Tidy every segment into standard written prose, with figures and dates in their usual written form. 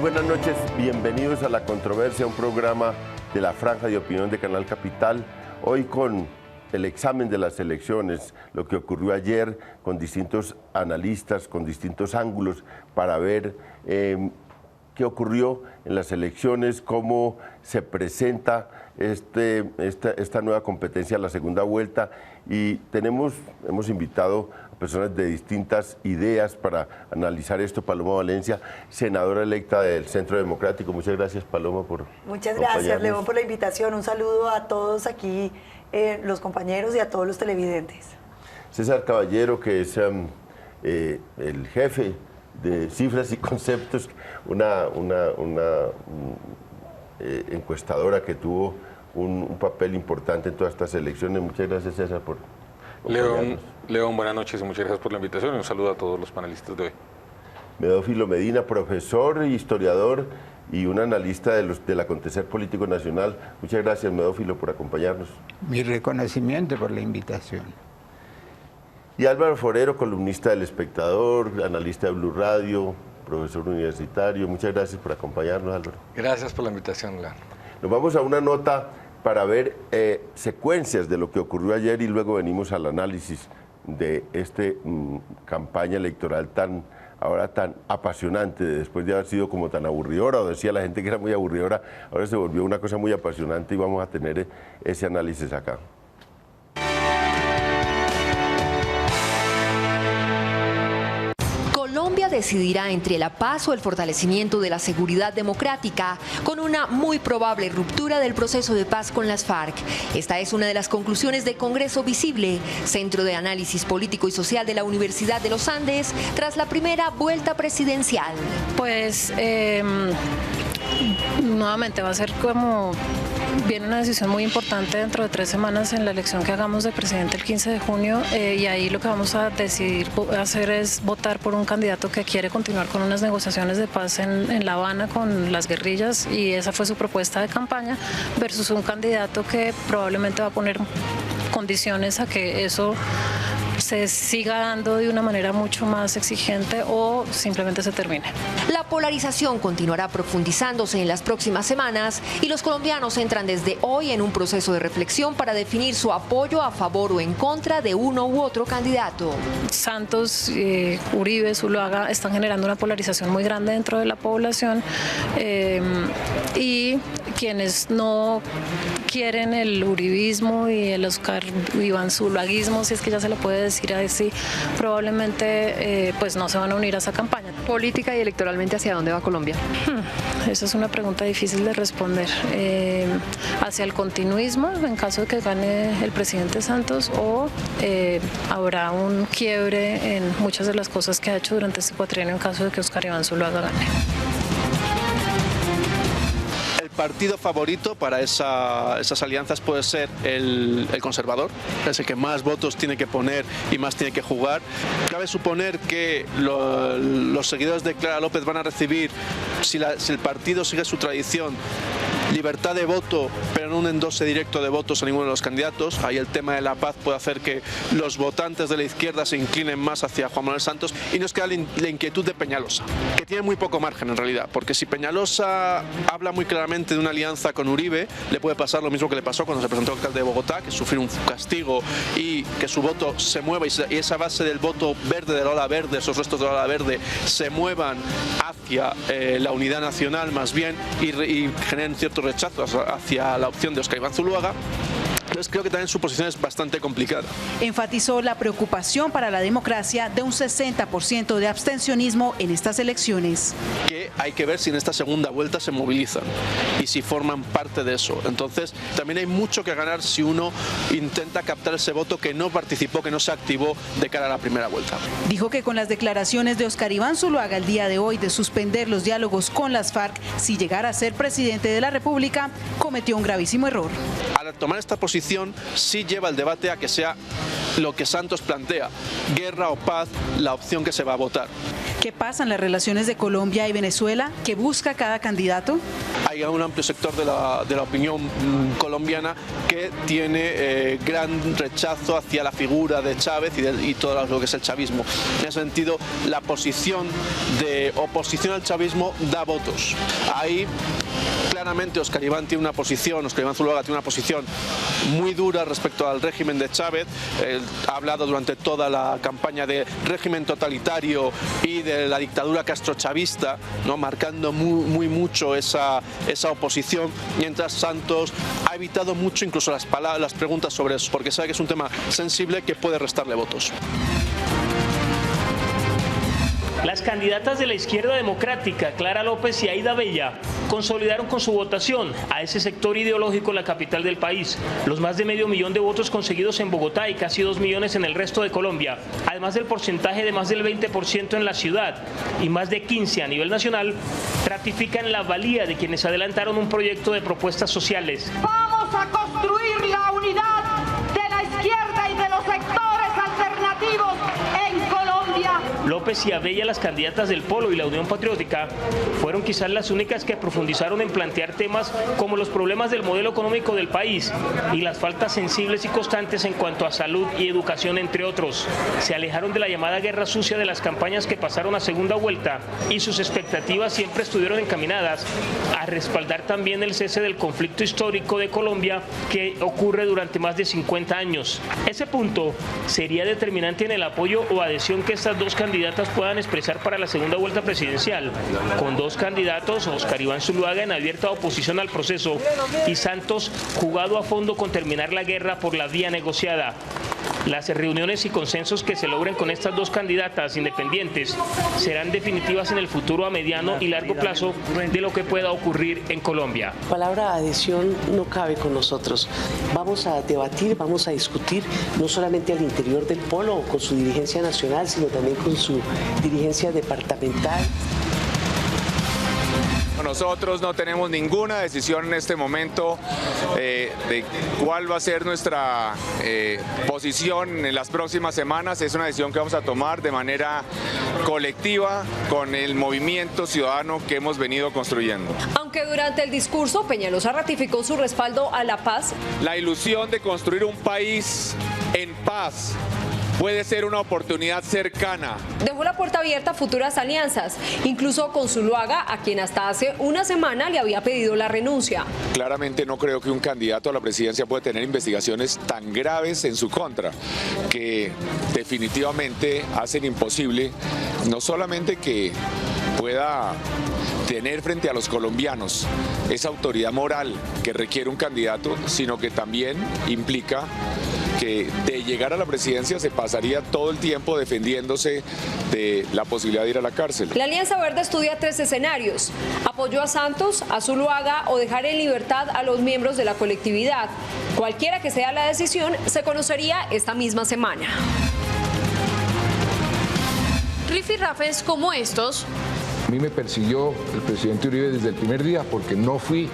buenas noches, bienvenidos a La Controversia, un programa de la Franja de Opinión de Canal Capital. Hoy con el examen de las elecciones, lo que ocurrió ayer, con distintos analistas, con distintos ángulos, para ver qué ocurrió en las elecciones, cómo se presenta esta nueva competencia, la segunda vuelta. Y hemos invitado a personas de distintas ideas para analizar esto. Paloma Valencia, senadora electa del Centro Democrático. Muchas gracias, Paloma, por Muchas gracias, León, por la invitación. Un saludo a todos aquí, los compañeros, y a todos los televidentes. César Caballero, que es el jefe de Cifras y Conceptos, una encuestadora que tuvo un papel importante en todas estas elecciones. Muchas gracias, César, por León, buenas noches y muchas gracias por la invitación y un saludo a todos los panelistas de hoy. Medófilo Medina, profesor, historiador y un analista del acontecer político nacional. Muchas gracias, Medófilo, por acompañarnos. Mi reconocimiento por la invitación. Y Álvaro Forero, columnista del Espectador, analista de Blue Radio, profesor universitario. Muchas gracias por acompañarnos, Álvaro. Gracias por la invitación, León. Nos vamos a una nota para ver secuencias de lo que ocurrió ayer y luego venimos al análisis de esta campaña electoral ahora tan apasionante, después de haber sido como tan aburridora, o decía la gente que era muy aburridora, ahora se volvió una cosa muy apasionante y vamos a tener ese análisis acá. Colombia decidirá entre la paz o el fortalecimiento de la seguridad democrática, con una muy probable ruptura del proceso de paz con las FARC. Esta es una de las conclusiones de Congreso Visible, Centro de Análisis Político y Social de la Universidad de los Andes, tras la primera vuelta presidencial. Pues nuevamente va a ser viene una decisión muy importante dentro de 3 semanas en la elección que hagamos de presidente el 15 de junio y ahí lo que vamos a decidir hacer es votar por un candidato que quiere continuar con unas negociaciones de paz en La Habana con las guerrillas, y esa fue su propuesta de campaña, versus un candidato que probablemente va a poner condiciones a que eso se siga dando de una manera mucho más exigente o simplemente se termine. La polarización continuará profundizándose en las próximas semanas y los colombianos entran desde hoy en un proceso de reflexión para definir su apoyo a favor o en contra de uno u otro candidato. Santos, Uribe, Zuluaga están generando una polarización muy grande dentro de la población y quienes no quieren el uribismo y el Oscar Iván Zuluaguismo, si es que ya se le puede decir así, probablemente pues no se van a unir a esa campaña. Política y electoralmente, ¿hacia dónde va Colombia? Esa es una pregunta difícil de responder. Hacia el continuismo, en caso de que gane el presidente Santos, o habrá un quiebre en muchas de las cosas que ha hecho durante este cuatrienio en caso de que Oscar Iván Zuluaga gane. Partido favorito para esas alianzas puede ser el conservador, es el que más votos tiene que poner y más tiene que jugar. Cabe suponer que los seguidores de Clara López van a recibir, si el partido sigue su tradición, libertad de voto, pero no un endose directo de votos a ninguno de los candidatos. Ahí el tema de la paz puede hacer que los votantes de la izquierda se inclinen más hacia Juan Manuel Santos, y nos queda la inquietud de Peñalosa, que tiene muy poco margen en realidad, porque si Peñalosa habla muy claramente de una alianza con Uribe, le puede pasar lo mismo que le pasó cuando se presentó alcalde de Bogotá, que sufrió un castigo y que su voto se mueva y esa base del voto verde, de la ola verde, esos restos de la ola verde, se muevan hacia la unidad nacional más bien y generen cierto rechazo hacia la opción de Oscar Iván Zuluaga. Entonces creo que también su posición es bastante complicada. Enfatizó la preocupación para la democracia de un 60% de abstencionismo en estas elecciones. Que hay que ver si en esta segunda vuelta se movilizan y si forman parte de eso. Entonces también hay mucho que ganar si uno intenta captar ese voto que no participó, que no se activó de cara a la primera vuelta. Dijo que con las declaraciones de Oscar Iván Zuluaga el día de hoy de suspender los diálogos con las FARC, si llegara a ser presidente de la República, cometió un gravísimo error. Al tomar esta posición sí lleva el debate a que sea lo que Santos plantea, guerra o paz, la opción que se va a votar. ¿Qué pasa en las relaciones de Colombia y Venezuela? ¿Qué busca cada candidato? Hay un amplio sector de la opinión colombiana que tiene gran rechazo hacia la figura de Chávez y todo lo que es el chavismo. En ese sentido, la posición de oposición al chavismo da votos. Ahí claramente Óscar Iván Zuluaga tiene una posición muy dura respecto al régimen de Chávez. Ha hablado durante toda la campaña de régimen totalitario y de la dictadura castrochavista, ¿no?, marcando mucho esa oposición, mientras Santos ha evitado mucho incluso las preguntas sobre eso, porque sabe que es un tema sensible que puede restarle votos. Las candidatas de la izquierda democrática, Clara López y Aida Bella, consolidaron con su votación a ese sector ideológico en la capital del país. Los más de medio millón de votos conseguidos en Bogotá y casi 2 millones en el resto de Colombia, además del porcentaje de más del 20% en la ciudad y más de 15% a nivel nacional, ratifican la valía de quienes adelantaron un proyecto de propuestas sociales. Vamos a construir la unidad de la izquierda y de los sectores alternativos en Colombia. López y Abella, las candidatas del Polo y la Unión Patriótica, fueron quizás las únicas que profundizaron en plantear temas como los problemas del modelo económico del país y las faltas sensibles y constantes en cuanto a salud y educación, entre otros. Se alejaron de la llamada guerra sucia de las campañas que pasaron a segunda vuelta y sus expectativas siempre estuvieron encaminadas a respaldar también el cese del conflicto histórico de Colombia que ocurre durante más de 50 años. Ese punto sería determinante en el apoyo o adhesión que estas dos candidatas puedan expresar para la segunda vuelta presidencial, con dos candidatos, Óscar Iván Zuluaga en abierta oposición al proceso y Santos jugado a fondo con terminar la guerra por la vía negociada. Las reuniones y consensos que se logren con estas dos candidatas independientes serán definitivas en el futuro a mediano y largo plazo de lo que pueda ocurrir en Colombia. La palabra adhesión no cabe con nosotros. Vamos a debatir, vamos a discutir no solamente al interior del Polo o con su dirigencia nacional, sino también con su dirigencia departamental. Nosotros no tenemos ninguna decisión en este momento de cuál va a ser nuestra posición en las próximas semanas. Es una decisión que vamos a tomar de manera colectiva con el movimiento ciudadano que hemos venido construyendo. Aunque durante el discurso Peñalosa ratificó su respaldo a la paz. La ilusión de construir un país en paz puede ser una oportunidad cercana. Dejó la puerta abierta a futuras alianzas, incluso con Zuluaga, a quien hasta hace una semana le había pedido la renuncia. Claramente no creo que un candidato a la presidencia pueda tener investigaciones tan graves en su contra, que definitivamente hacen imposible no solamente que pueda tener frente a los colombianos esa autoridad moral que requiere un candidato, sino que también implica que de llegar a la presidencia se pasaría todo el tiempo defendiéndose de la posibilidad de ir a la cárcel. La Alianza Verde estudia 3 escenarios: apoyo a Santos, a Zuluaga o dejar en libertad a los miembros de la colectividad. Cualquiera que sea la decisión se conocería esta misma semana. Rifirrafes como estos. A mí me persiguió el presidente Uribe desde el primer día porque no fui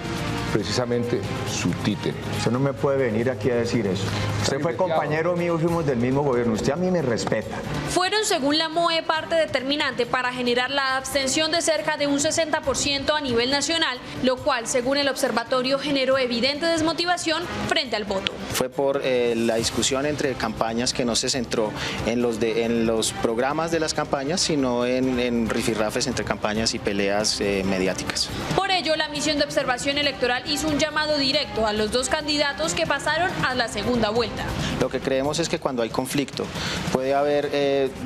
precisamente su títere. Usted no me puede venir aquí a decir eso. Usted fue compañero mío y fuimos del mismo gobierno. Usted a mí me respeta. Fueron, según la MOE, parte determinante para generar la abstención de cerca de un 60% a nivel nacional, lo cual, según el observatorio, generó evidente desmotivación frente al voto. Fue por la discusión entre campañas que no se centró en los programas de las campañas, sino en rifirrafes entre campañas y peleas mediáticas. Por ello, la misión de observación electoral hizo un llamado directo a los dos candidatos que pasaron a la segunda vuelta. Lo que creemos es que cuando hay conflicto puede haber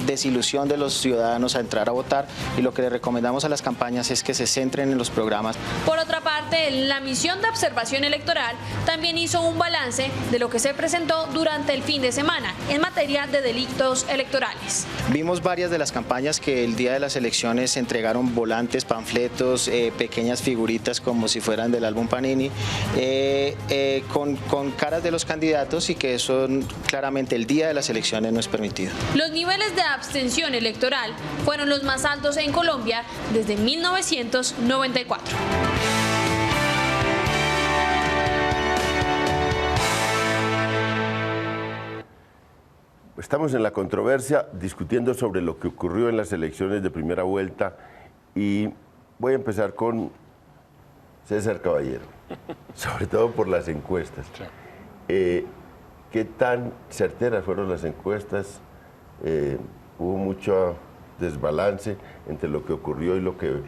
desilusión de los ciudadanos a entrar a votar, y lo que le recomendamos a las campañas es que se centren en los programas. Por otra parte, la misión de observación electoral también hizo un balance de lo que se presentó durante el fin de semana en materia de delitos electorales. Vimos varias de las campañas que el día de las elecciones entregaron volantes, panfletos, pequeñas figuritas como si fueran del álbum Panini, con caras de los candidatos, y que eso claramente el día de las elecciones no es permitido. Los niveles de abstención electoral fueron los más altos en Colombia desde 1994. estamos en la controversia discutiendo sobre lo que ocurrió en las elecciones de primera vuelta y voy a empezar con César Caballero, sobre todo por las encuestas. ¿Qué tan certeras fueron las encuestas? Hubo mucho desbalance entre lo que ocurrió y lo que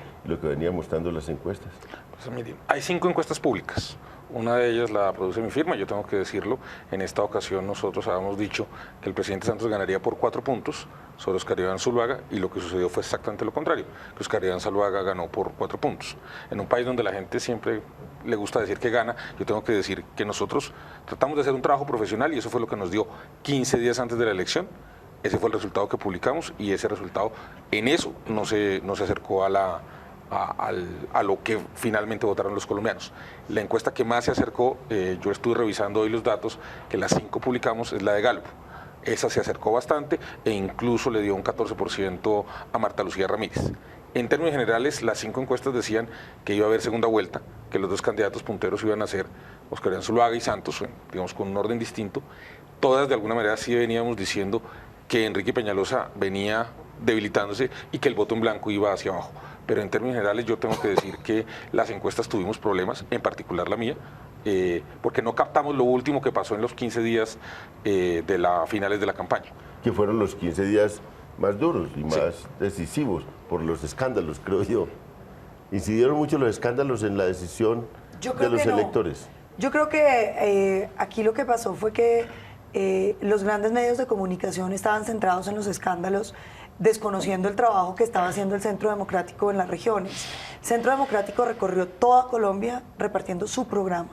venían mostrando las encuestas. Pues, mire, hay 5 encuestas públicas. Una de ellas la produce mi firma, yo tengo que decirlo. En esta ocasión nosotros habíamos dicho que el presidente Santos ganaría por 4 puntos sobre Oscar Iván Zuluaga y lo que sucedió fue exactamente lo contrario, que Oscar Iván Zuluaga ganó por 4 puntos. En un país donde la gente siempre le gusta decir que gana, yo tengo que decir que nosotros tratamos de hacer un trabajo profesional y eso fue lo que nos dio 15 días antes de la elección. Ese fue el resultado que publicamos y ese resultado en eso no se acercó a lo que finalmente votaron los colombianos. La encuesta que más se acercó, yo estuve revisando hoy los datos, que las 5 publicamos, es la de Gallup. Esa se acercó bastante e incluso le dio un 14% a Marta Lucía Ramírez. En términos generales, las 5 encuestas decían que iba a haber segunda vuelta, que los 2 candidatos punteros iban a ser Oscar Iván Zuluaga y Santos, digamos con un orden distinto. Todas de alguna manera sí veníamos diciendo que Enrique Peñalosa venía debilitándose y que el voto en blanco iba hacia abajo. Pero en términos generales yo tengo que decir que las encuestas tuvimos problemas, en particular la mía, porque no captamos lo último que pasó en los 15 días de las finales de la campaña. Que fueron los 15 días más duros y más decisivos por los escándalos, creo yo. ¿Incidieron mucho los escándalos en la decisión de los electores? Yo creo que aquí lo que pasó fue que los grandes medios de comunicación estaban centrados en los escándalos, desconociendo el trabajo que estaba haciendo el Centro Democrático en las regiones. El Centro Democrático recorrió toda Colombia repartiendo su programa,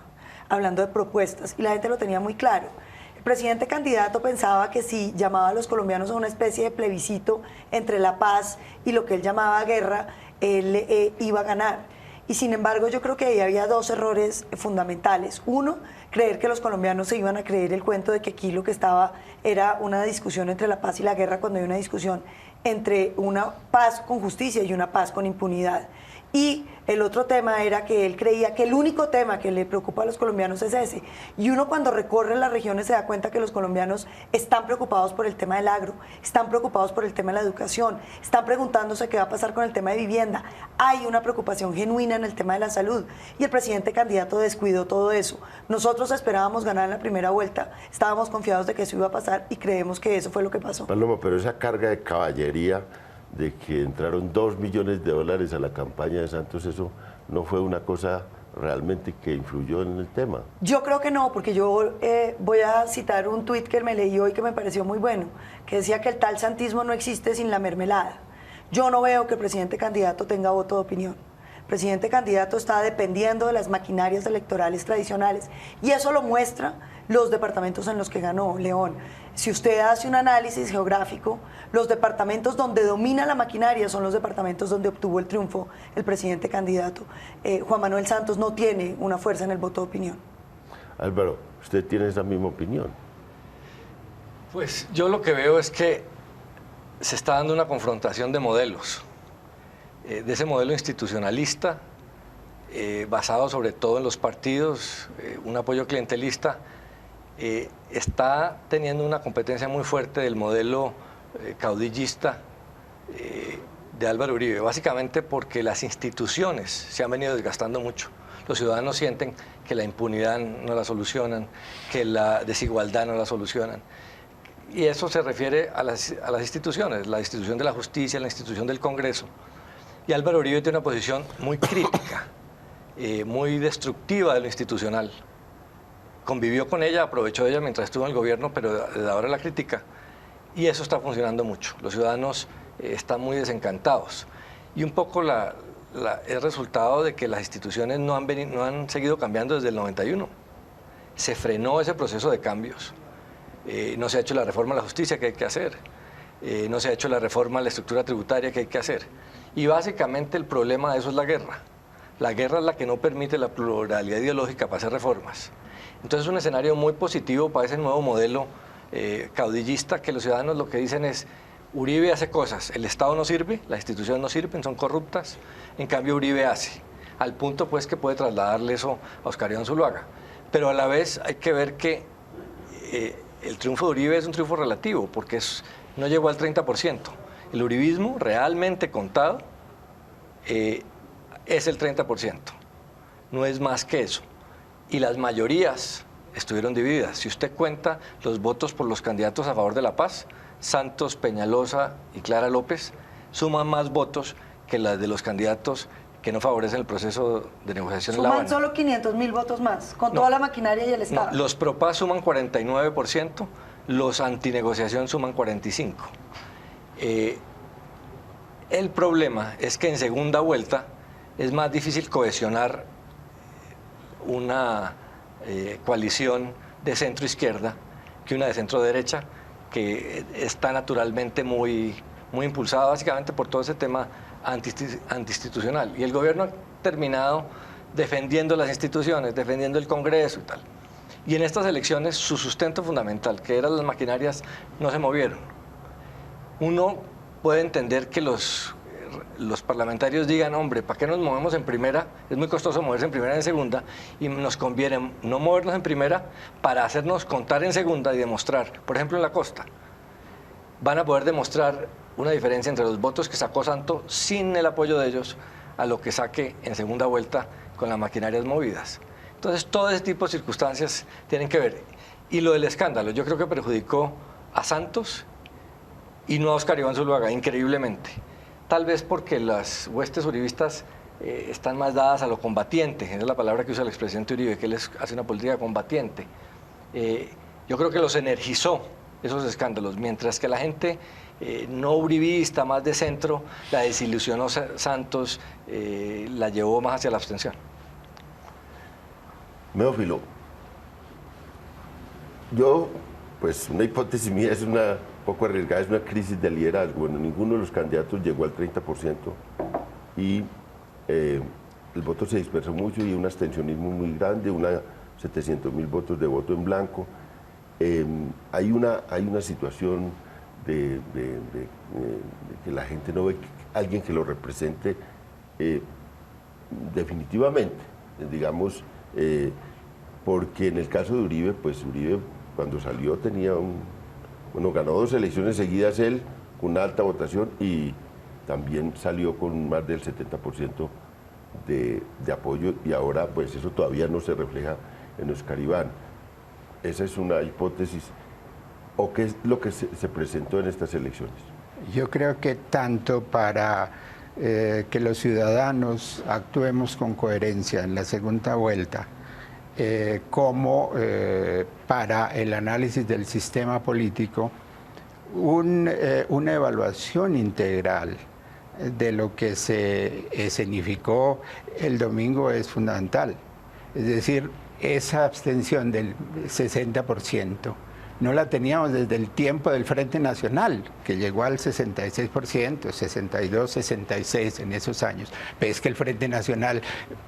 hablando de propuestas, y la gente lo tenía muy claro. El presidente candidato pensaba que si llamaba a los colombianos a una especie de plebiscito entre la paz y lo que él llamaba guerra, él iba a ganar. Y sin embargo, yo creo que ahí había 2 errores fundamentales. Uno, creer que los colombianos se iban a creer el cuento de que aquí lo que estaba era una discusión entre la paz y la guerra, cuando hay una discusión entre una paz con justicia y una paz con impunidad. Y el otro tema era que él creía que el único tema que le preocupa a los colombianos es ese. Y uno cuando recorre las regiones se da cuenta que los colombianos están preocupados por el tema del agro, están preocupados por el tema de la educación, están preguntándose qué va a pasar con el tema de vivienda. Hay una preocupación genuina en el tema de la salud y el presidente candidato descuidó todo eso. Nosotros esperábamos ganar en la primera vuelta, estábamos confiados de que eso iba a pasar y creemos que eso fue lo que pasó. Paloma, pero esa carga de caballería de que entraron $2 millones a la campaña de Santos, eso no fue una cosa realmente que influyó en el tema. Yo creo que no, porque yo voy a citar un tuit que me leí hoy que me pareció muy bueno, que decía que el tal santismo no existe sin la mermelada. Yo no veo que el presidente candidato tenga voto de opinión. El presidente candidato está dependiendo de las maquinarias electorales tradicionales y eso lo muestra los departamentos en los que ganó León. Si usted hace un análisis geográfico, los departamentos donde domina la maquinaria son los departamentos donde obtuvo el triunfo el presidente candidato. Juan Manuel Santos no tiene una fuerza en el voto de opinión. Álvaro, ¿usted tiene esa misma opinión? Pues yo lo que veo es que se está dando una confrontación de modelos, de ese modelo institucionalista, basado sobre todo en los partidos, un apoyo clientelista, está teniendo una competencia muy fuerte del modelo caudillista de Álvaro Uribe, básicamente porque las instituciones se han venido desgastando mucho. Los ciudadanos sienten que la impunidad no la solucionan, que la desigualdad no la solucionan. Y eso se refiere a las instituciones, la institución de la justicia, la institución del Congreso. Y Álvaro Uribe tiene una posición muy crítica, muy destructiva de lo institucional. Convivió con ella, aprovechó de ella mientras estuvo en el gobierno, pero desde ahora la critica. Y eso está funcionando mucho. Los ciudadanos están muy desencantados. Y un poco es resultado de que las instituciones no han seguido cambiando desde el 91. Se frenó ese proceso de cambios. No se ha hecho la reforma a la justicia que hay que hacer. No se ha hecho la reforma a la estructura tributaria que hay que hacer. Y básicamente el problema de eso es la guerra. La guerra es la que no permite la pluralidad ideológica para hacer reformas. Entonces es un escenario muy positivo para ese nuevo modelo caudillista, que los ciudadanos lo que dicen es: Uribe hace cosas, el Estado no sirve, las instituciones no sirven, son corruptas, en cambio Uribe hace, al punto pues que puede trasladarle eso a Oscar Iván Zuluaga. Pero a la vez hay que ver que el triunfo de Uribe es un triunfo relativo, porque no llegó al 30%. El uribismo realmente contado es el 30%, no es más que eso. Y las mayorías estuvieron divididas. Si usted cuenta los votos por los candidatos a favor de la paz, Santos, Peñalosa y Clara López suman más votos que las de los candidatos que no favorecen el proceso de negociación en La Habana. Suman solo 500.000 votos más, con toda la maquinaria y el Estado. No, los pro paz suman 49%, los antinegociación suman 45%. El problema es que en segunda vuelta es más difícil cohesionar una coalición de centro-izquierda que una de centro-derecha, que está naturalmente muy impulsada básicamente por todo ese tema antiinstitucional. Y el gobierno ha terminado defendiendo las instituciones, defendiendo el Congreso y tal. Y en estas elecciones su sustento fundamental, que eran las maquinarias, no se movieron. Uno puede entender que los parlamentarios digan, hombre, ¿para qué nos movemos en primera? Es muy costoso moverse en primera y en segunda, y nos conviene no movernos en primera para hacernos contar en segunda y demostrar, por ejemplo en la costa, van a poder demostrar una diferencia entre los votos que sacó Santos sin el apoyo de ellos a lo que saque en segunda vuelta con las maquinarias movidas. Entonces todo ese tipo de circunstancias tienen que ver. Y lo del escándalo, yo creo que perjudicó a Santos y no a Óscar Iván Zuluaga, increíblemente. Tal vez porque las huestes uribistas están más dadas a lo combatiente, esa es la palabra que usa el expresidente Uribe, que él hace una política combatiente. Yo creo que los energizó esos escándalos, mientras que la gente no uribista, más de centro, la desilusionó Santos, la llevó más hacia la abstención. Meófilo, yo, pues una hipótesis mía es una poco arriesgada, es una crisis de liderazgo. Bueno, ninguno de los candidatos llegó al 30% y el voto se dispersó mucho y un abstencionismo muy grande, 700.000 votos de voto en blanco. Hay una situación de que la gente no ve alguien que lo represente definitivamente, digamos, porque en el caso de Uribe, pues Uribe cuando salió tenía ganó 2 elecciones seguidas él, con una alta votación, y también salió con más del 70% de apoyo, y ahora pues eso todavía no se refleja en Óscar Iván. Esa es una hipótesis. ¿O qué es lo que se presentó en estas elecciones? Yo creo que tanto para que los ciudadanos actuemos con coherencia en la segunda vuelta, como para el análisis del sistema político, una evaluación integral de lo que se escenificó el domingo es fundamental. Es decir, esa abstención del 60% no la teníamos desde el tiempo del Frente Nacional, que llegó al 66%, 62, 66 en esos años. Pero es que el Frente Nacional,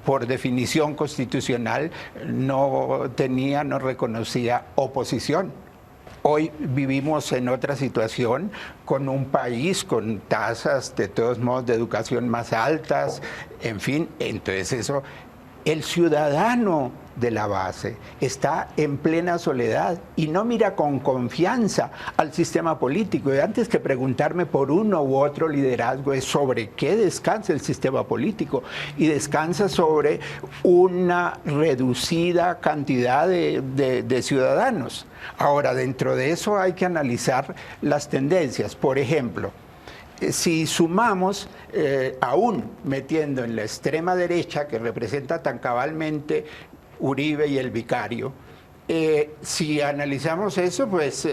por definición constitucional, no reconocía oposición. Hoy vivimos en otra situación, con un país con tasas, de todos modos, de educación más altas, en fin, entonces eso, el ciudadano de la base está en plena soledad y no mira con confianza al sistema político. Y antes que preguntarme por uno u otro liderazgo, es sobre qué descansa el sistema político, y descansa sobre una reducida cantidad de ciudadanos. Ahora, dentro de eso hay que analizar las tendencias. Por ejemplo, si sumamos, aún metiendo en la extrema derecha, que representa tan cabalmente Uribe y el vicario, si analizamos eso, pues,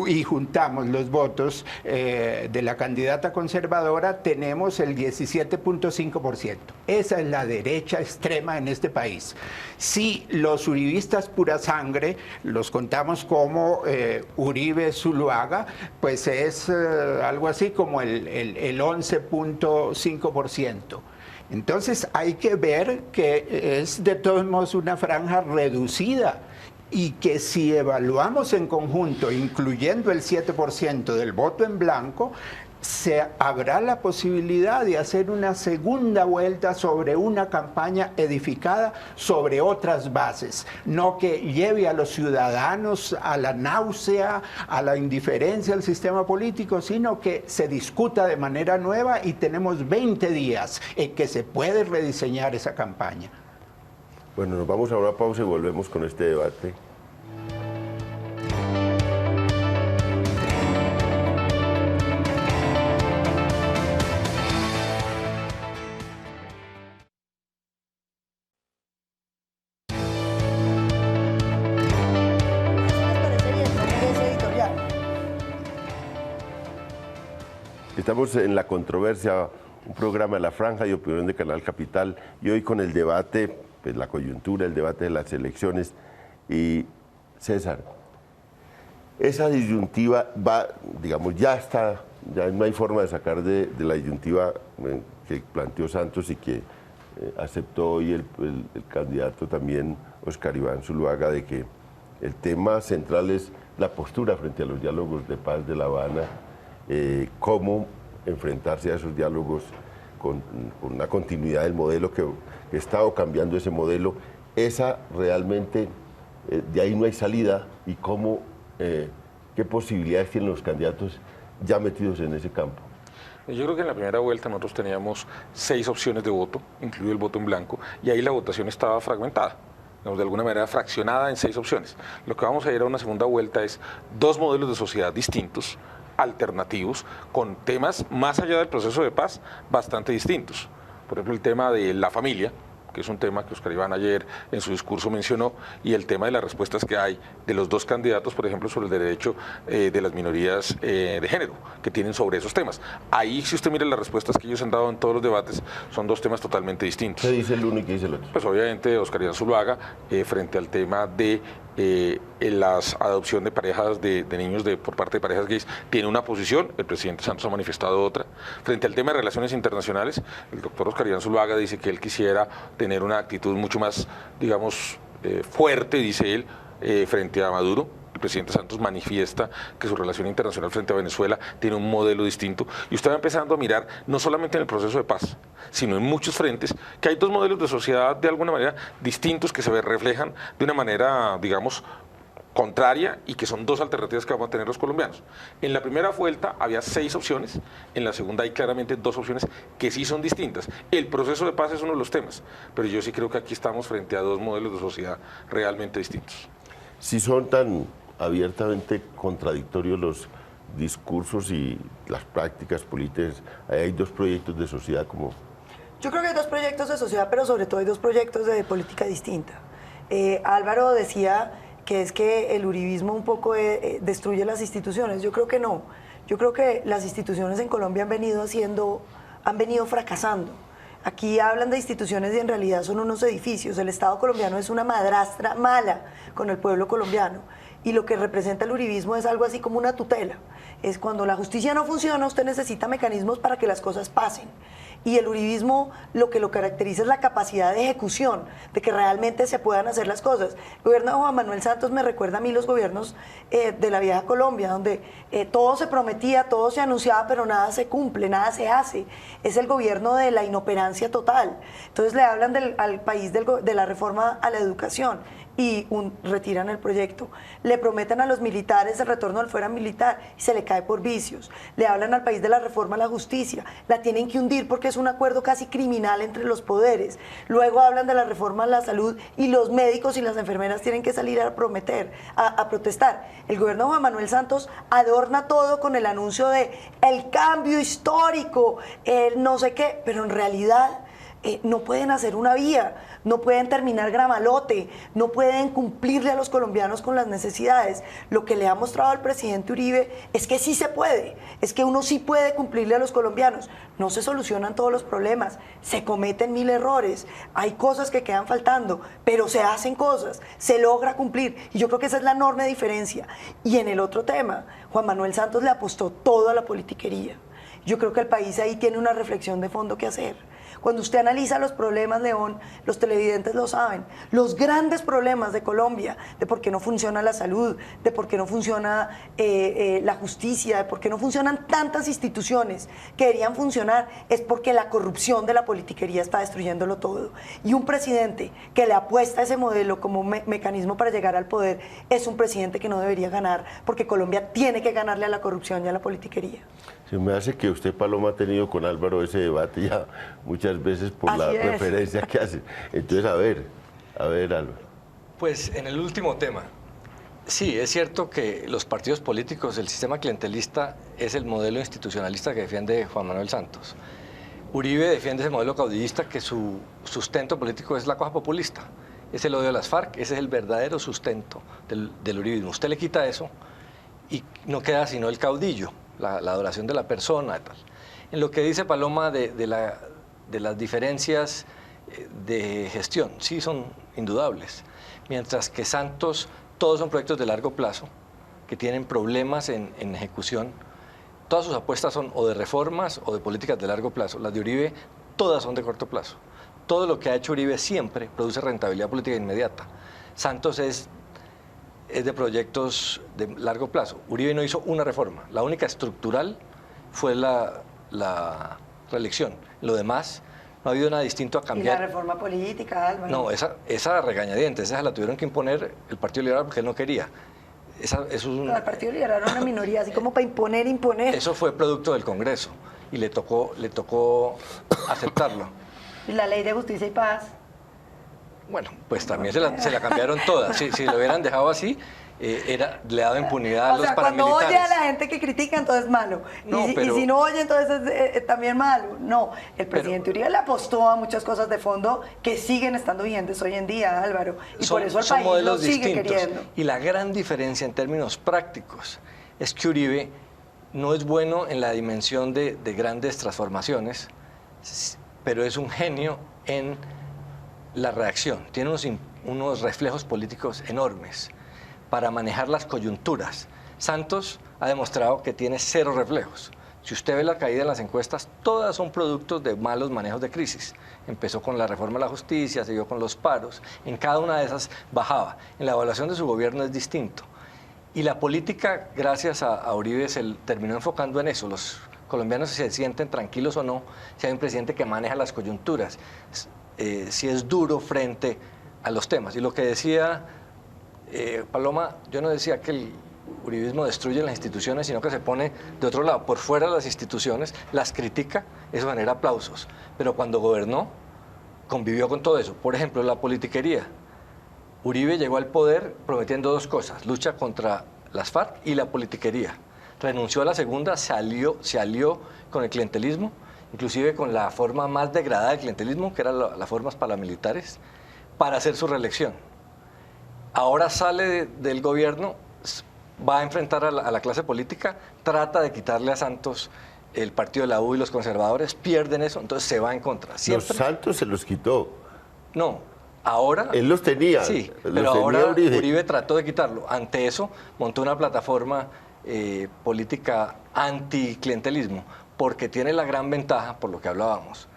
y juntamos los votos de la candidata conservadora, tenemos el 17.5%. Esa es la derecha extrema en este país. Si los uribistas pura sangre los contamos como Uribe Zuluaga, pues es algo así como el 11.5%. Entonces hay que ver que es de todos modos una franja reducida, y que si evaluamos en conjunto, incluyendo el 7% del voto en blanco, se habrá la posibilidad de hacer una segunda vuelta sobre una campaña edificada sobre otras bases, no que lleve a los ciudadanos a la náusea, a la indiferencia al sistema político, sino que se discuta de manera nueva y tenemos 20 días en que se puede rediseñar esa campaña. Bueno, nos vamos a una pausa y volvemos con este debate. Estamos en La Controversia, un programa de La Franja y Opinión de Canal Capital, y hoy con el debate, pues la coyuntura, el debate de las elecciones. Y César, esa disyuntiva va, digamos, ya está, ya no hay forma de sacar de la disyuntiva que planteó Santos y que aceptó hoy el candidato también, Óscar Iván Zuluaga, de que el tema central es la postura frente a los diálogos de paz de La Habana. Cómo enfrentarse a esos diálogos con una continuidad del modelo que ha estado cambiando ese modelo. Esa realmente, de ahí no hay salida, y cómo, qué posibilidades tienen los candidatos ya metidos en ese campo. Yo creo que en la primera vuelta nosotros teníamos 6 opciones de voto, incluido el voto en blanco, y ahí la votación estaba fragmentada, de alguna manera fraccionada en 6 opciones. Lo que vamos a ir a una segunda vuelta es 2 modelos de sociedad distintos, alternativos, con temas más allá del proceso de paz bastante distintos. Por ejemplo, el tema de la familia, que es un tema que Óscar Iván ayer en su discurso mencionó, y el tema de las respuestas que hay de los 2 candidatos, por ejemplo, sobre el derecho de las minorías de género, que tienen sobre esos temas. Ahí, si usted mira las respuestas que ellos han dado en todos los debates, son 2 temas totalmente distintos. ¿Qué dice el uno y qué dice el otro? Pues obviamente Óscar Iván Zuluaga, frente al tema de la adopción de parejas de niños por parte de parejas gays, tiene una posición, el presidente Santos ha manifestado otra. Frente al tema de relaciones internacionales, el doctor Óscar Iván Zuluaga dice que él quisiera tener una actitud mucho más, digamos, fuerte, dice él, frente a Maduro. El presidente Santos manifiesta que su relación internacional frente a Venezuela tiene un modelo distinto, y usted va empezando a mirar no solamente en el proceso de paz, sino en muchos frentes, que hay 2 modelos de sociedad de alguna manera distintos que se reflejan de una manera, digamos, contraria, y que son 2 alternativas que vamos a tener los colombianos. En la primera vuelta había 6 opciones, en la segunda hay claramente 2 opciones que sí son distintas. El proceso de paz es uno de los temas, pero yo sí creo que aquí estamos frente a 2 modelos de sociedad realmente distintos. Si son tan abiertamente contradictorios los discursos y las prácticas políticas, hay 2 proyectos de sociedad como... Yo creo que hay 2 proyectos de sociedad, pero sobre todo hay 2 proyectos de política distinta. Álvaro decía que es que el uribismo un poco destruye las instituciones. Yo creo que no. Yo creo que las instituciones en Colombia han venido fracasando. Aquí hablan de instituciones y en realidad son unos edificios. El Estado colombiano es una madrastra mala con el pueblo colombiano. Y lo que representa el uribismo es algo así como una tutela. Es cuando la justicia no funciona, usted necesita mecanismos para que las cosas pasen. Y el uribismo lo que lo caracteriza es la capacidad de ejecución, de que realmente se puedan hacer las cosas. El gobierno de Juan Manuel Santos me recuerda a mí los gobiernos de la vieja Colombia, donde todo se prometía, todo se anunciaba, pero nada se cumple, nada se hace. Es el gobierno de la inoperancia total. Entonces le hablan al país de la reforma a la educación y retiran el proyecto. Le prometen a los militares el retorno al fuera militar y se le cae por vicios. Le hablan al país de la reforma a la justicia, la tienen que hundir porque es un acuerdo casi criminal entre los poderes. Luego hablan de la reforma a la salud y los médicos y las enfermeras tienen que salir a protestar. El gobierno de Juan Manuel Santos adorna todo con el anuncio de el cambio histórico, el no sé qué, pero en realidad no pueden hacer una vía, no pueden terminar Gramalote, no pueden cumplirle a los colombianos con las necesidades. Lo que le ha mostrado al presidente Uribe es que sí se puede, es que uno sí puede cumplirle a los colombianos. No se solucionan todos los problemas, se cometen 1000 errores, hay cosas que quedan faltando, pero se hacen cosas, se logra cumplir, y yo creo que esa es la enorme diferencia. Y en el otro tema, Juan Manuel Santos le apostó todo a la politiquería. Yo creo que el país ahí tiene una reflexión de fondo que hacer. Cuando usted analiza los problemas, León, los televidentes lo saben, los grandes problemas de Colombia, de por qué no funciona la salud, de por qué no funciona la justicia, de por qué no funcionan tantas instituciones que deberían funcionar, es porque la corrupción de la politiquería está destruyéndolo todo. Y un presidente que le apuesta a ese modelo como mecanismo para llegar al poder es un presidente que no debería ganar, porque Colombia tiene que ganarle a la corrupción y a la politiquería. Se me hace que usted, Paloma, ha tenido con Álvaro ese debate ya muchas veces por la referencia que hace. Entonces, a ver, Álvaro. Pues en el último tema, sí, es cierto que los partidos políticos, el sistema clientelista es el modelo institucionalista que defiende Juan Manuel Santos. Uribe defiende ese modelo caudillista que su sustento político es la cosa populista. Es el odio a las FARC, ese es el verdadero sustento del uribismo. Usted le quita eso y no queda sino el caudillo, la adoración de la persona y tal. En lo que dice Paloma de las diferencias de gestión, sí son indudables. Mientras que Santos, todos son proyectos de largo plazo, que tienen problemas en ejecución. Todas sus apuestas son o de reformas o de políticas de largo plazo. Las de Uribe, todas son de corto plazo. Todo lo que ha hecho Uribe siempre produce rentabilidad política inmediata. Santos es de proyectos de largo plazo. Uribe no hizo una reforma. La única estructural fue la reelección. Lo demás, no ha habido nada distinto a cambiar. ¿Y la reforma política, Álvaro? No, esa regañadientes, esa la tuvieron que imponer el Partido Liberal porque él no quería. El Partido Liberal era una minoría, así como para imponer. Eso fue producto del Congreso y le tocó aceptarlo. ¿Y la ley de justicia y paz? Bueno, pues también se la cambiaron todas. Si lo hubieran dejado así, le daba impunidad a los paramilitares. Cuando oye a la gente que critica, entonces es malo. No, y si no oye, entonces es también malo. No, el presidente Uribe le apostó a muchas cosas de fondo que siguen estando vigentes hoy en día, Álvaro. Y por eso el país lo sigue queriendo. Y la gran diferencia en términos prácticos es que Uribe no es bueno en la dimensión de grandes transformaciones, pero es un genio en la reacción. Tiene unos reflejos políticos enormes para manejar las coyunturas. Santos ha demostrado que tiene cero reflejos. Si usted ve la caída en las encuestas, todas son productos de malos manejos de crisis. Empezó con la reforma de la justicia, siguió con los paros. En cada una de esas bajaba. En la evaluación de su gobierno es distinto. Y la política, gracias a Uribe, se terminó enfocando en eso. Los colombianos se sienten tranquilos o no si hay un presidente que maneja las coyunturas, si es duro frente a los temas. Y lo que decía Paloma, yo no decía que el uribismo destruye las instituciones, sino que se pone de otro lado, por fuera de las instituciones, las critica, eso genera aplausos. Pero cuando gobernó, convivió con todo eso. Por ejemplo, la politiquería. Uribe llegó al poder prometiendo dos cosas, lucha contra las FARC y la politiquería. Renunció a la segunda, se alió con el clientelismo, inclusive con la forma más degradada del clientelismo, que eran las formas paramilitares, para hacer su reelección. Ahora sale del gobierno, va a enfrentar a la clase política, trata de quitarle a Santos el partido de la U y los conservadores, pierden eso, entonces se va en contra. Los Santos se los quitó. No, ahora... Él los tenía. Sí, pero ahora Uribe trató de quitarlo. Ante eso, montó una plataforma política anticlientelismo, porque tiene la gran ventaja, por lo que hablábamos,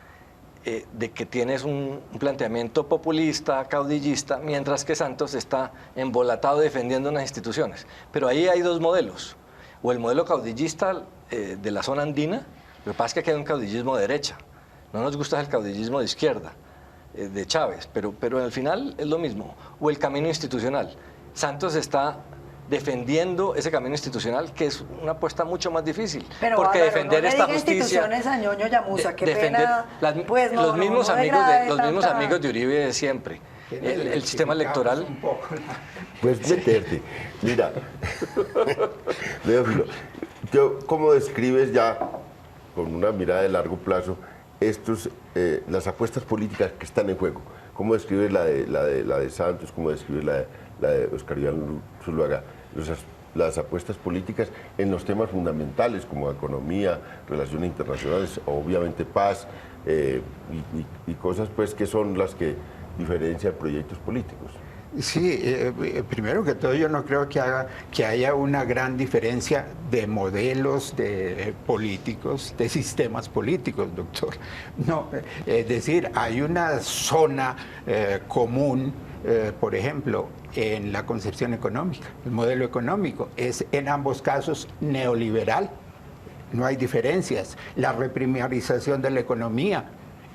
de que tienes un planteamiento populista, caudillista, mientras que Santos está embolatado defendiendo unas instituciones. Pero ahí hay dos modelos, o el modelo caudillista de la zona andina, lo que pasa es que aquí hay un caudillismo de derecha, no nos gusta el caudillismo de izquierda, de Chávez, pero al final es lo mismo, o el camino institucional. Santos está defendiendo ese camino institucional, que es una apuesta mucho más difícil. Pero porque Álvaro, defender no esta instituciones a Ñoño Yamusa, qué pena. Pues los mismos amigos de Uribe de siempre. El sistema electoral. Pues meterte. Mira, Leófilo, ¿cómo describes ya, con una mirada de largo plazo, las apuestas políticas que están en juego? ¿Cómo describes la de Santos? ¿Cómo describes la de Oscar Iván Zuluaga? Las apuestas políticas en los temas fundamentales como economía, relaciones internacionales, obviamente paz y cosas pues que son las que diferencian proyectos políticos. Sí, primero que todo yo no creo que haya una gran diferencia de modelos de políticos, de sistemas políticos, doctor. No, es decir, hay una zona común, por ejemplo, en la concepción económica. El modelo económico es en ambos casos neoliberal, no hay diferencias. La reprimarización de la economía.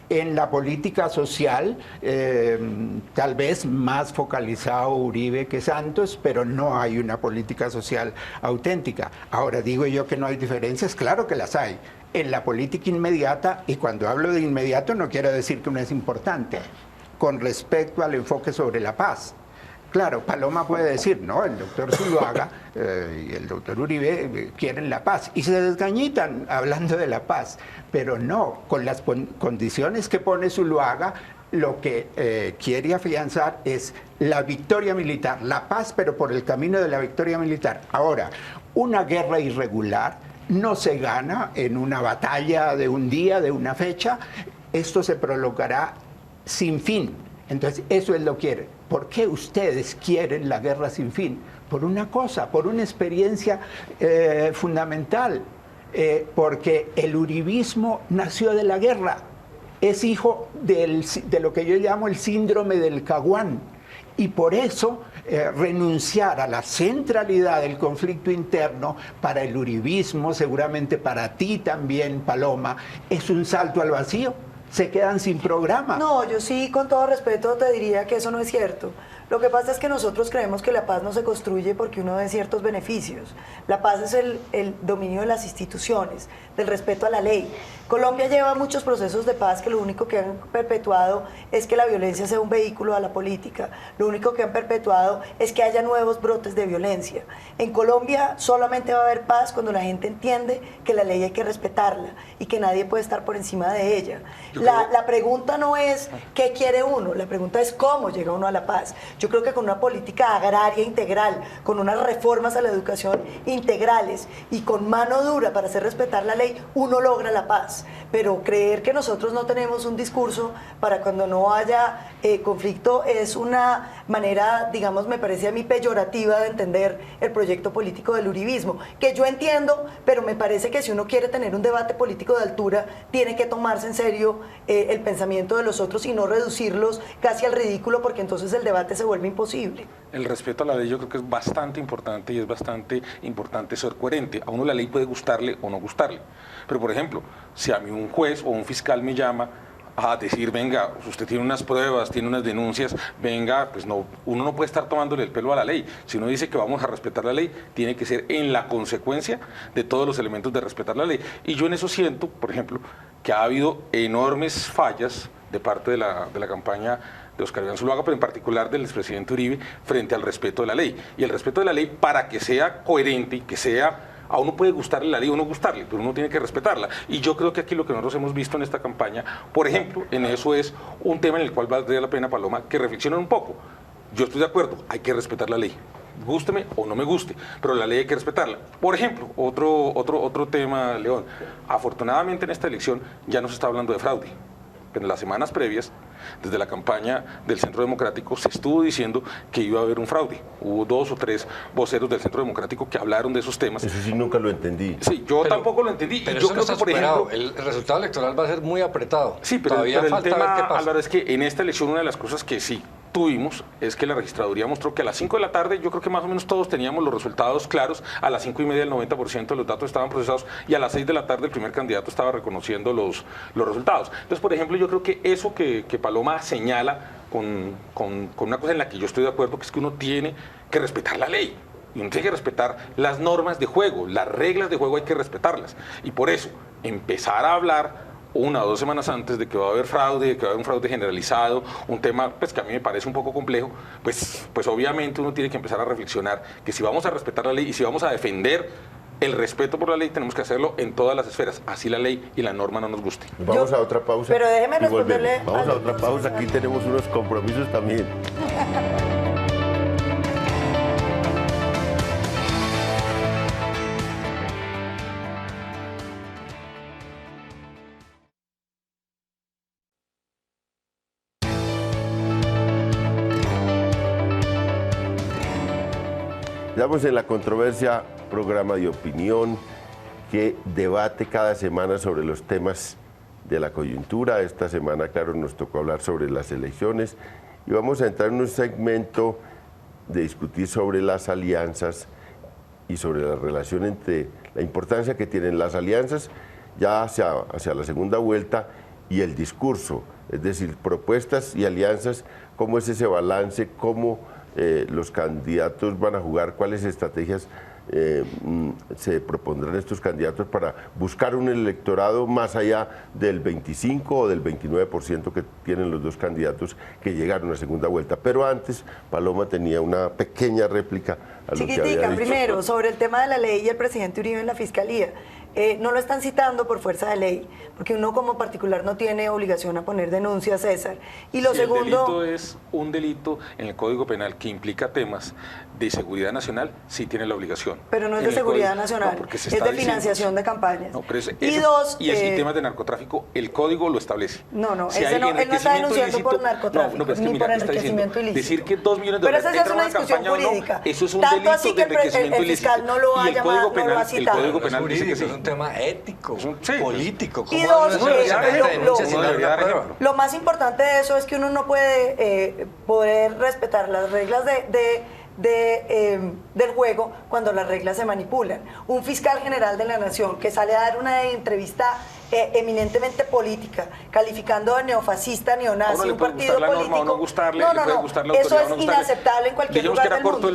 En la política social, tal vez más focalizado Uribe que Santos, pero no hay una política social auténtica. Ahora, digo yo que no hay diferencias, claro que las hay. En la política inmediata, y cuando hablo de inmediato no quiero decir que no es importante, con respecto al enfoque sobre la paz. Claro, Paloma puede decir, no, el doctor Zuluaga y el doctor Uribe quieren la paz y se desgañitan hablando de la paz, pero no, con las condiciones que pone Zuluaga, lo que quiere afianzar es la victoria militar, la paz, pero por el camino de la victoria militar. Ahora, una guerra irregular no se gana en una batalla de un día, de una fecha, esto se prolongará sin fin. Entonces, eso es lo que quieren. ¿Por qué ustedes quieren la guerra sin fin? Por una cosa, por una experiencia fundamental. Porque el uribismo nació de la guerra. Es hijo de lo que yo llamo el síndrome del Caguán. Y por eso renunciar a la centralidad del conflicto interno para el uribismo, seguramente para ti también, Paloma, es un salto al vacío. Se quedan sin programa. No, yo sí, con todo respeto, te diría que eso no es cierto. Lo que pasa es que nosotros creemos que la paz no se construye porque uno dé ciertos beneficios. La paz es el dominio de las instituciones, del respeto a la ley. Colombia lleva muchos procesos de paz que lo único que han perpetuado es que la violencia sea un vehículo a la política. Lo único que han perpetuado es que haya nuevos brotes de violencia. En Colombia solamente va a haber paz cuando la gente entiende que la ley hay que respetarla y que nadie puede estar por encima de ella. La pregunta no es qué quiere uno, la pregunta es cómo llega uno a la paz. Yo creo que con una política agraria integral, con unas reformas a la educación integrales y con mano dura para hacer respetar la ley, uno logra la paz. Pero creer que nosotros no tenemos un discurso para cuando no haya conflicto es una manera, digamos, me parece a mí peyorativa de entender el proyecto político del uribismo, que yo entiendo, pero me parece que si uno quiere tener un debate político de altura, tiene que tomarse en serio el pensamiento de los otros y no reducirlos casi al ridículo, porque entonces el debate se vuelve imposible. El respeto a la ley yo creo que es bastante importante y es bastante importante ser coherente. A uno la ley puede gustarle o no gustarle, pero por ejemplo, si a mí un juez o un fiscal me llama a decir, venga, usted tiene unas pruebas, tiene unas denuncias, venga, pues no, uno no puede estar tomándole el pelo a la ley. Si uno dice que vamos a respetar la ley, tiene que ser en la consecuencia de todos los elementos de respetar la ley. Y yo en eso siento, por ejemplo, que ha habido enormes fallas de parte de la campaña de Óscar Iván Zuluaga, pero en particular del expresidente Uribe, frente al respeto de la ley. Y el respeto de la ley, para que sea coherente y que sea... A uno puede gustarle la ley o no gustarle, pero uno tiene que respetarla. Y yo creo que aquí lo que nosotros hemos visto en esta campaña, por ejemplo, en eso es un tema en el cual valdría la pena, Paloma, que reflexionen un poco. Yo estoy de acuerdo, hay que respetar la ley. Gústeme o no me guste, pero la ley hay que respetarla. Por ejemplo, otro tema, León. Afortunadamente en esta elección ya no se está hablando de fraude. En las semanas previas, desde la campaña del Centro Democrático, se estuvo diciendo que iba a haber un fraude. Hubo 2 o 3 voceros del Centro Democrático que hablaron de esos temas. Eso sí, nunca lo entendí. Sí, yo tampoco lo entendí. Pero yo eso no está superado. El resultado electoral va a ser muy apretado. Sí, pero el tema, Álvaro, es que en esta elección una de las cosas que sí tuvimos es que la registraduría mostró que a las 5 de la tarde, yo creo que más o menos todos teníamos los resultados claros, a las 5:30 el 90% de los datos estaban procesados y a las 6 de la tarde el primer candidato estaba reconociendo los resultados. Entonces, por ejemplo, yo creo que eso que Paloma señala con una cosa en la que yo estoy de acuerdo, que es que uno tiene que respetar la ley. Y uno tiene que respetar las normas de juego, las reglas de juego hay que respetarlas. Y por eso, empezar a hablar 1 o 2 semanas antes de que va a haber fraude, que va a haber un fraude generalizado, un tema pues, que a mí me parece un poco complejo, pues obviamente uno tiene que empezar a reflexionar que si vamos a respetar la ley y si vamos a defender el respeto por la ley, tenemos que hacerlo en todas las esferas, así la ley y la norma no nos guste. Vamos a otra pausa. Pero déjeme responderle. Vamos a otra pausa, aquí tenemos unos compromisos también. Estamos en La Controversia, programa de opinión que debate cada semana sobre los temas de la coyuntura. Esta semana, claro, nos tocó hablar sobre las elecciones y vamos a entrar en un segmento de discutir sobre las alianzas y sobre la relación entre la importancia que tienen las alianzas ya hacia la segunda vuelta y el discurso, es decir, propuestas y alianzas, cómo es ese balance, cómo los candidatos van a jugar, cuáles estrategias se propondrán estos candidatos para buscar un electorado más allá del 25 o del 29% que tienen los dos candidatos que llegaron a segunda vuelta. Pero antes, Paloma tenía una pequeña réplica a lo que había dicho. Primero, sobre el tema de la ley y el presidente Uribe en la Fiscalía. No lo están citando por fuerza de ley, porque uno como particular no tiene obligación a poner denuncia, César. Y lo segundo... El delito es un delito en el Código Penal que implica temas de seguridad nacional, sí tiene la obligación. Pero no es de seguridad nacional, es de financiación de campañas. No, pero y temas de narcotráfico, el Código lo establece. No, él no está denunciando por narcotráfico, ni por enriquecimiento ilícito. Decir que 2 millones de dólares entran es una discusión jurídica. Eso es un delito de enriquecimiento ilícito. El fiscal no lo ha llamado, no lo ha citado. El Código Penal dice que sí. Un tema ético, político. Y lo más importante de eso es que uno no puede poder respetar las reglas del juego cuando las reglas se manipulan. Un fiscal general de la Nación que sale a dar una entrevista eminentemente política, calificando de neofascista, neonazi, un partido político. No, eso es inaceptable en cualquier lugar del mundo.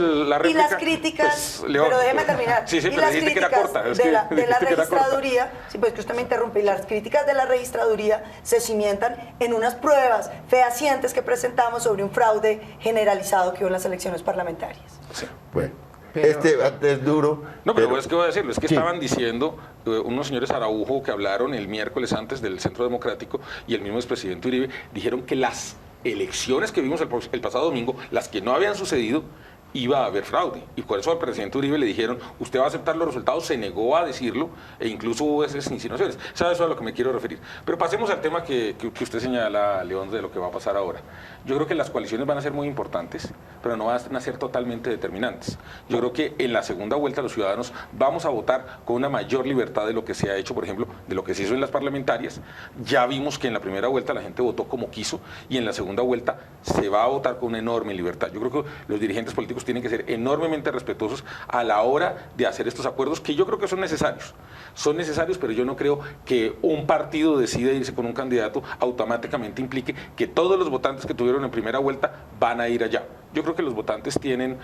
Y las críticas, pero déjeme terminar, y las críticas de la registraduría, sí, pues que usted me interrumpe, y las críticas de la registraduría se cimientan en unas pruebas fehacientes que presentamos sobre un fraude generalizado que hubo en las elecciones parlamentarias. Sí. Bueno. Este es duro. No, pero es que voy a decirlo, es que estaban diciendo unos señores Araujo que hablaron el miércoles antes del Centro Democrático y el mismo expresidente Uribe, dijeron que las elecciones que vimos el pasado domingo, las que no habían sucedido, iba a haber fraude. Y por eso al presidente Uribe le dijeron, usted va a aceptar los resultados, se negó a decirlo e incluso hubo esas insinuaciones. ¿Sabe eso a lo que me quiero referir? Pero pasemos al tema que usted señala, León, de lo que va a pasar ahora. Yo creo que las coaliciones van a ser muy importantes, pero no van a ser totalmente determinantes. Yo creo que en la segunda vuelta los ciudadanos vamos a votar con una mayor libertad de lo que se ha hecho, por ejemplo, de lo que se hizo en las parlamentarias. Ya vimos que en la primera vuelta la gente votó como quiso y en la segunda vuelta se va a votar con una enorme libertad. Yo creo que los dirigentes políticos tienen que ser enormemente respetuosos a la hora de hacer estos acuerdos, que yo creo que son necesarios. Son necesarios, pero yo no creo que un partido decida irse con un candidato automáticamente implique que todos los votantes que tuvieron en primera vuelta van a ir allá. Yo creo que los votantes tienen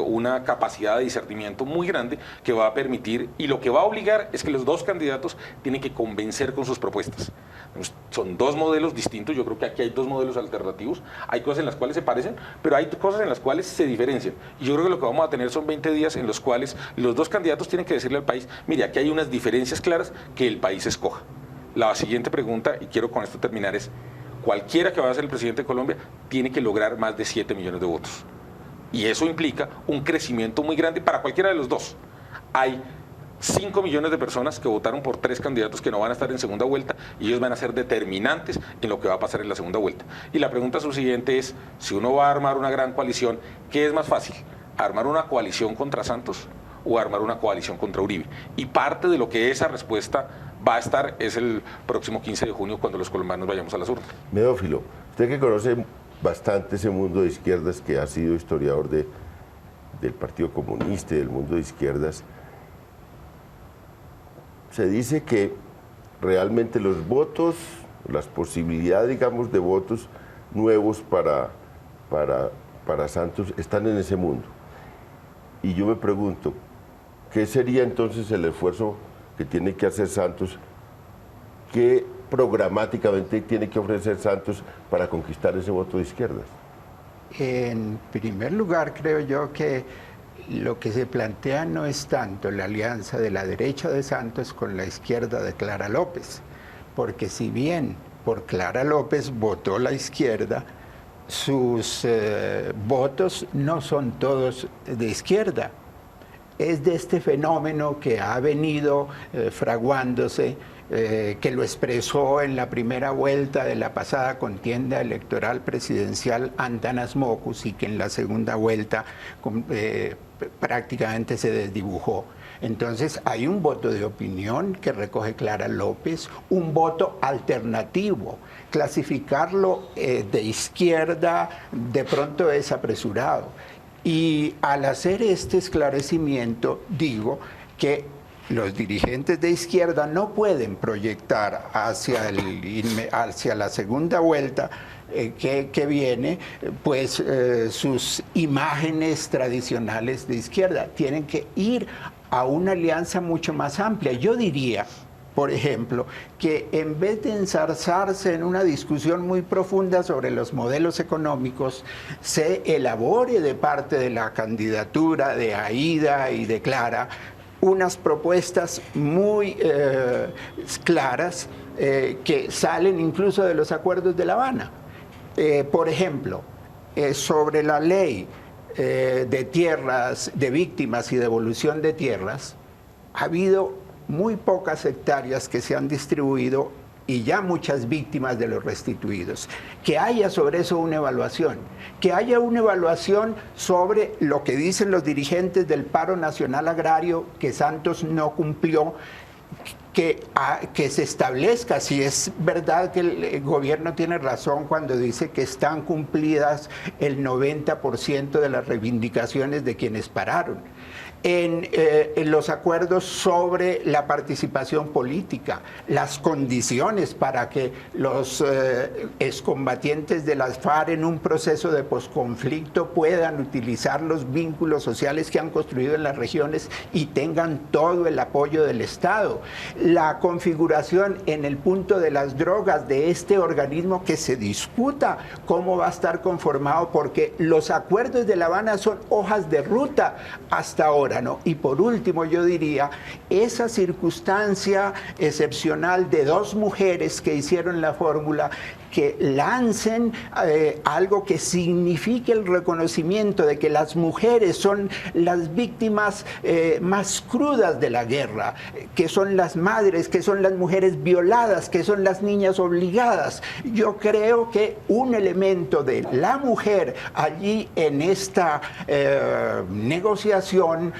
una capacidad de discernimiento muy grande que va a permitir, y lo que va a obligar es que los dos candidatos tienen que convencer con sus propuestas. Son dos modelos distintos, yo creo que aquí hay dos modelos alternativos, hay cosas en las cuales se parecen, pero hay cosas en las cuales se diferencian. Y yo creo que lo que vamos a tener son 20 días en los cuales los dos candidatos tienen que decirle al país, mire, aquí hay unas diferencias claras que el país escoja. La siguiente pregunta, y quiero con esto terminar, es: cualquiera que vaya a ser el presidente de Colombia tiene que lograr más de 7 millones de votos. Y eso implica un crecimiento muy grande para cualquiera de los dos. Hay 5 millones de personas que votaron por 3 candidatos que no van a estar en segunda vuelta y ellos van a ser determinantes en lo que va a pasar en la segunda vuelta. Y la pregunta subsiguiente es, si uno va a armar una gran coalición, ¿qué es más fácil? ¿Armar una coalición contra Santos o armar una coalición contra Uribe? Y parte de lo que esa respuesta va a estar es el próximo 15 de junio cuando los colombianos vayamos a las urnas. Medófilo, usted que conoce bastante ese mundo de izquierdas, que ha sido historiador del Partido Comunista y del mundo de izquierdas, se dice que realmente los votos, las posibilidades, digamos, de votos nuevos para Santos están en ese mundo. Y yo me pregunto, ¿qué sería entonces el esfuerzo que tiene que hacer Santos? ¿Qué programáticamente tiene que ofrecer Santos para conquistar ese voto de izquierdas? En primer lugar, creo yo que lo que se plantea no es tanto la alianza de la derecha de Santos con la izquierda de Clara López, porque si bien por Clara López votó la izquierda, sus votos no son todos de izquierda. Es de este fenómeno que ha venido fraguándose que lo expresó en la primera vuelta de la pasada contienda electoral presidencial Antanas Mockus y que en la segunda vuelta prácticamente se desdibujó. Entonces hay un voto de opinión que recoge Clara López, un voto alternativo. Clasificarlo de izquierda de pronto es apresurado. Y al hacer este esclarecimiento digo que los dirigentes de izquierda no pueden proyectar hacia la segunda vuelta que viene, pues sus imágenes tradicionales de izquierda. Tienen que ir a una alianza mucho más amplia. Yo diría, por ejemplo, que en vez de enzarzarse en una discusión muy profunda sobre los modelos económicos, se elabore de parte de la candidatura de Aída y de Clara unas propuestas muy claras que salen incluso de los acuerdos de La Habana. Por ejemplo, sobre la ley de tierras, de víctimas y devolución de tierras, ha habido muy pocas hectáreas que se han distribuido y ya muchas víctimas de los restituidos. Que haya sobre eso una evaluación, que haya una evaluación sobre lo que dicen los dirigentes del Paro Nacional Agrario, que Santos no cumplió, que se establezca si es verdad que el gobierno tiene razón cuando dice que están cumplidas el 90% de las reivindicaciones de quienes pararon. En los acuerdos sobre la participación política, las condiciones para que los excombatientes de las FARC en un proceso de posconflicto puedan utilizar los vínculos sociales que han construido en las regiones y tengan todo el apoyo del Estado. La configuración en el punto de las drogas de este organismo, que se discuta cómo va a estar conformado, porque los acuerdos de La Habana son hojas de ruta hasta ahora, ¿no? Y por último yo diría, esa circunstancia excepcional de dos mujeres que hicieron la fórmula, que lancen algo que signifique el reconocimiento de que las mujeres son las víctimas más crudas de la guerra, que son las madres, que son las mujeres violadas, que son las niñas obligadas. Yo creo que un elemento de la mujer allí en esta negociación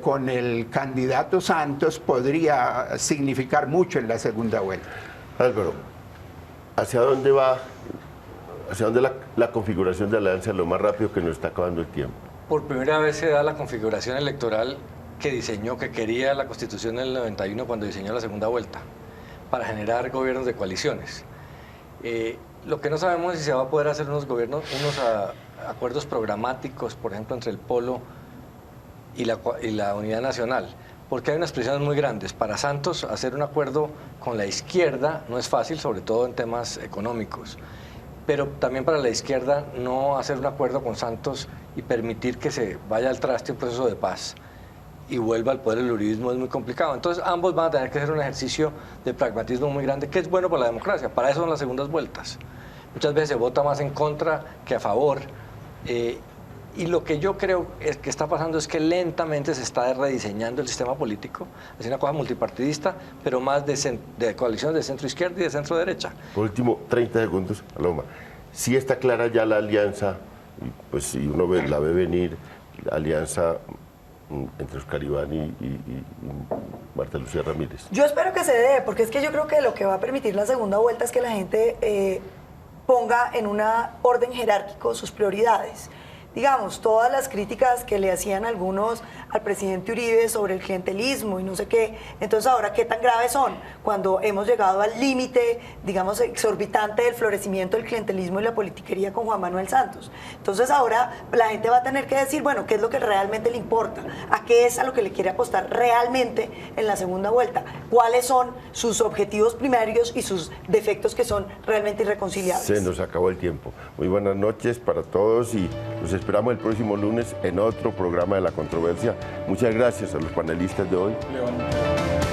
con el candidato Santos podría significar mucho en la segunda vuelta. Álvaro, ¿hacia dónde va, hacia dónde la configuración de alianza lo más rápido, que nos está acabando el tiempo? Por primera vez se da la configuración electoral que diseñó, que quería la Constitución del 91 cuando diseñó la segunda vuelta, para generar gobiernos de coaliciones. Lo que no sabemos es si se va a poder hacer unos acuerdos programáticos, por ejemplo, entre el Polo y la Unidad Nacional, porque hay unas presiones muy grandes. Para Santos, hacer un acuerdo con la izquierda no es fácil, sobre todo en temas económicos. Pero también para la izquierda, no hacer un acuerdo con Santos y permitir que se vaya al traste un proceso de paz y vuelva al poder el uribismo es muy complicado. Entonces, ambos van a tener que hacer un ejercicio de pragmatismo muy grande, que es bueno para la democracia. Para eso son las segundas vueltas. Muchas veces se vota más en contra que a favor. Y lo que yo creo que está pasando es que lentamente se está rediseñando el sistema político, es una cosa multipartidista, pero más de coaliciones de centro-izquierda y de centro-derecha. Por último, 30 segundos, Paloma. Sí está clara ya la alianza, pues si uno la ve venir, la alianza entre Oscar Iván y Marta Lucía Ramírez. Yo espero que se dé, porque es que yo creo que lo que va a permitir la segunda vuelta es que la gente ponga en un orden jerárquico sus prioridades. Digamos, todas las críticas que le hacían algunos al presidente Uribe sobre el clientelismo y no sé qué, entonces ahora qué tan graves son cuando hemos llegado al límite, digamos, exorbitante del florecimiento del clientelismo y la politiquería con Juan Manuel Santos. Entonces ahora la gente va a tener que decir, bueno, qué es lo que realmente le importa, a qué es a lo que le quiere apostar realmente en la segunda vuelta, cuáles son sus objetivos primarios y sus defectos que son realmente irreconciliables. Se nos acabó el tiempo. Muy buenas noches para todos y los esperamos el próximo lunes en otro programa de La Controversia. Muchas gracias a los panelistas de hoy. León.